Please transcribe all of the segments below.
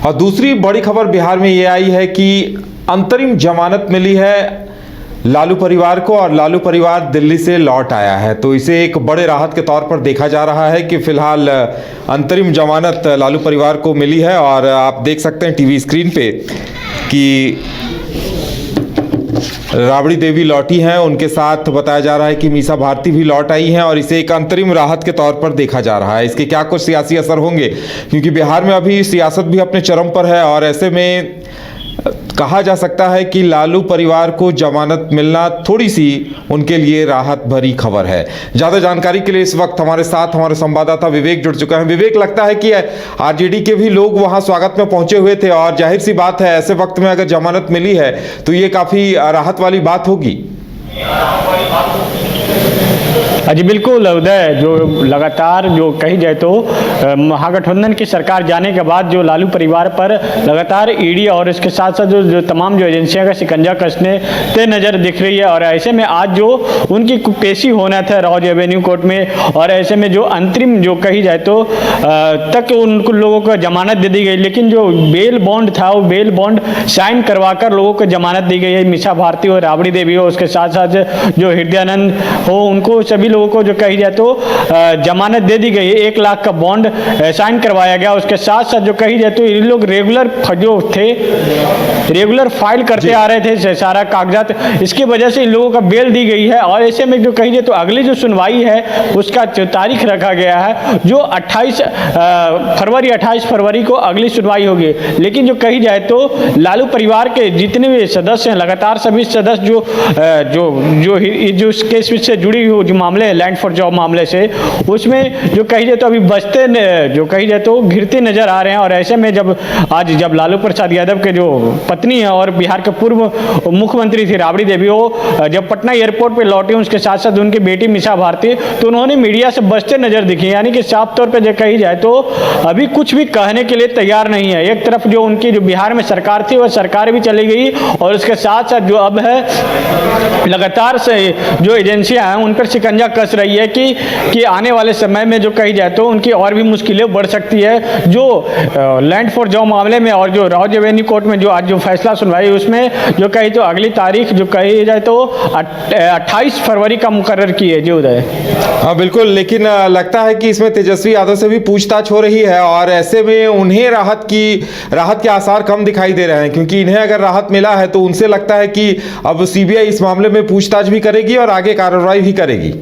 और दूसरी बड़ी खबर बिहार में ये आई है कि अंतरिम जमानत मिली है लालू परिवार को और लालू परिवार दिल्ली से लौट आया है। तो इसे एक बड़े राहत के तौर पर देखा जा रहा है कि फिलहाल अंतरिम जमानत लालू परिवार को मिली है। और आप देख सकते हैं टीवी स्क्रीन पे कि राबड़ी देवी लौटी हैं, उनके साथ बताया जा रहा है कि मीसा भारती भी लौट आई हैं और इसे एक अंतरिम राहत के तौर पर देखा जा रहा है। इसके क्या कुछ सियासी असर होंगे, क्योंकि बिहार में अभी सियासत भी अपने चरम पर है और ऐसे में कहा जा सकता है कि लालू परिवार को जमानत मिलना थोड़ी सी उनके लिए राहत भरी खबर है। ज़्यादा जानकारी के लिए इस वक्त हमारे साथ हमारे संवाददाता विवेक जुड़ चुका है। विवेक, लगता है कि आरजेडी के भी लोग वहां स्वागत में पहुंचे हुए थे और जाहिर सी बात है ऐसे वक्त में अगर जमानत मिली है तो ये काफ़ी राहत वाली बात होगी। जी बिल्कुल उदय, जो लगातार जो कही जाए तो महागठबंधन की सरकार जाने के बाद जो लालू परिवार पर लगातार ईडी और इसके साथ साथ जो तमाम जो एजेंसियां का शिकंजा कसने ते नज़र दिख रही है। और ऐसे में आज जो उनकी पेशी होना था रॉज एवेन्यू कोर्ट में, और ऐसे में जो अंतरिम जो कही जाए तो तक उन लोगों को जमानत दे दी गई, लेकिन जो बेल बॉन्ड था वो बेल बॉन्ड साइन करवा कर लोगों को जमानत दी गई है। मीसा भारती हो, राबड़ी देवी हो, उसके साथ साथ जो हृदयानंद हो, उनको सभी लोगों को जो कही जाए तो जमानत दे दी गई है। 1 लाख का बॉन्ड साइन करवाया गया। उसके साथ साथ जो कही जाए तो ये लोग रेगुलर जो थे रेगुलर फाइल करते आ रहे थे सारा कागजात, इसकी वजह से इन लोगों का बेल दी गई है। और ऐसे में जो कही जाए तो अगली जो सुनवाई है उसका जो तारीख रखा गया है जो 28 फरवरी को अगली सुनवाई होगी। लेकिन जो कही जाए तो लालू परिवार के जितने भी सदस्य हैं, लगातार सभी सदस्य जो इस केस से जुड़ी हुई जो मामले हैं लैंड फॉर जॉब मामले से, उसमें जो कही जाए तो अभी बचते जो कही जाए तो गिरते नजर आ रहे हैं। और ऐसे में जब लालू प्रसाद यादव के जो पत्नी है और बिहार के पूर्व मुख्यमंत्री थी राबड़ी देवी, वो जब पटना एयरपोर्ट पे लौटी, उसके साथ साथ उनकी बेटी मीसा भारती, तो उन्होंने मीडिया से बचते नजर दिखी। यानी कि साफ तौर पर जो कही जाए तो अभी कुछ भी कहने के लिए तैयार नहीं है। एक तरफ जो उनकी जो बिहार में सरकार थी वह सरकार भी चली गई, और उसके साथ साथ जो अब है लगातार से जो एजेंसियां हैं उन पर शिकंजा कस रही है कि आने वाले समय में जो कही जाए तो उनकी और भी मुश्किलें बढ़ सकती है। जो लैंड फॉर जॉब मामले में और जो रॉज एवेन्यू कोर्ट में जो आज जो फैसला सुनवाई उसमें जो कही तो अगली तारीख जो कही जाए तो 28 फरवरी का मुकर्रर की है। जी उदय। हाँ बिल्कुल, लेकिन लगता है कि इसमें तेजस्वी यादव से भी पूछताछ हो रही है और ऐसे में उन्हें राहत के आसार कम दिखाई दे रहे हैं, क्योंकि इन्हें अगर राहत मिला है तो उनसे लगता है कि अब सीबीआई इस मामले में पूछताछ भी करेगी और आगे कार्रवाई भी करेगी।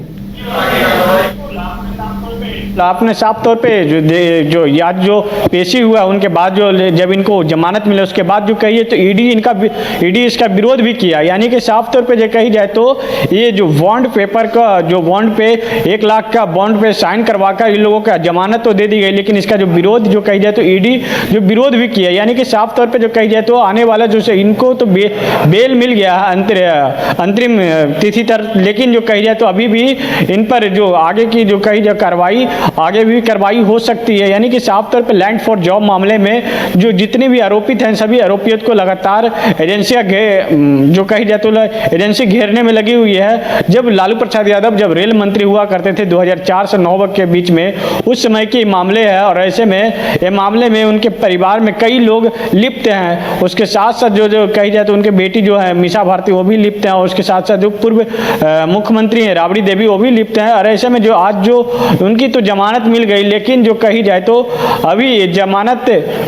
आपने साफ तौर पे जो जो पेशी हुआ उनके बाद जब इनको जमानत मिले उसके बाद जो कहिए तो ईडी इसका विरोध भी किया। यानी कि साफ तौर पे जो कही जाए तो ये जो बॉन्ड पेपर का जो बॉन्ड पे 1 लाख का बॉन्ड पे साइन करवा कर इन लोगों का जमानत तो दे दी गई, लेकिन इसका जो विरोध जो कही जाए तो ईडी जो विरोध भी किया। यानी कि साफ तौर पर जो कही जाए तो आने वाला जो से इनको तो बेल मिल गया अंतरिम तिथि तक, लेकिन जो कही जाए तो अभी भी इन पर जो आगे की जो कही जाए आगे भी कार्रवाई हो सकती है। यानी कि साफ तौर पर लैंड फॉर जॉब मामले में जो जितने भी आरोपित हैं सभी आरोपियों को लगातार एजेंसियां जो कही जाए तो एजेंसी घेरने में लगी हुई है। जब लालू प्रसाद यादव जब रेल मंत्री हुआ करते थे 2004 से 2009 के बीच में, उस समय के मामले है और ऐसे में ये मामले में उनके परिवार में कई लोग लिप्त हैं। उसके साथ साथ जो कही जाए तो उनके बेटी जो है मीसा भारती वो भी लिप्त हैं, और उसके साथ साथ जो पूर्व मुख्यमंत्री हैं राबड़ी देवी वो भी लिप्त हैं। और ऐसे में जो आज जो उनकी तो जमानत मिल गई, लेकिन जो कही जाए तो अभी जमानत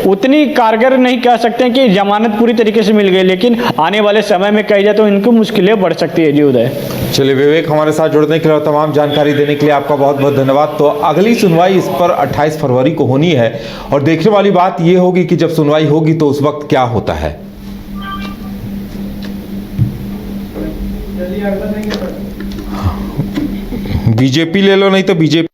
उतनी कारगर नहीं कह सकते कि जमानत पूरी तरीके से मिल गई, लेकिन आने वाले समय में कही जाए तो इनको मुश्किलें बढ़ सकती है। जी उदय। चलिए विवेक, हमारे साथ जुड़ने के लिए और तमाम जानकारी देने के लिए आपका बहुत बहुत धन्यवाद। तो अगली सुनवाई इस पर 28 फरवरी को होनी है और देखने वाली बात यह होगी कि जब सुनवाई होगी तो उस वक्त क्या होता है। बीजेपी ले लो, नहीं तो बीजेपी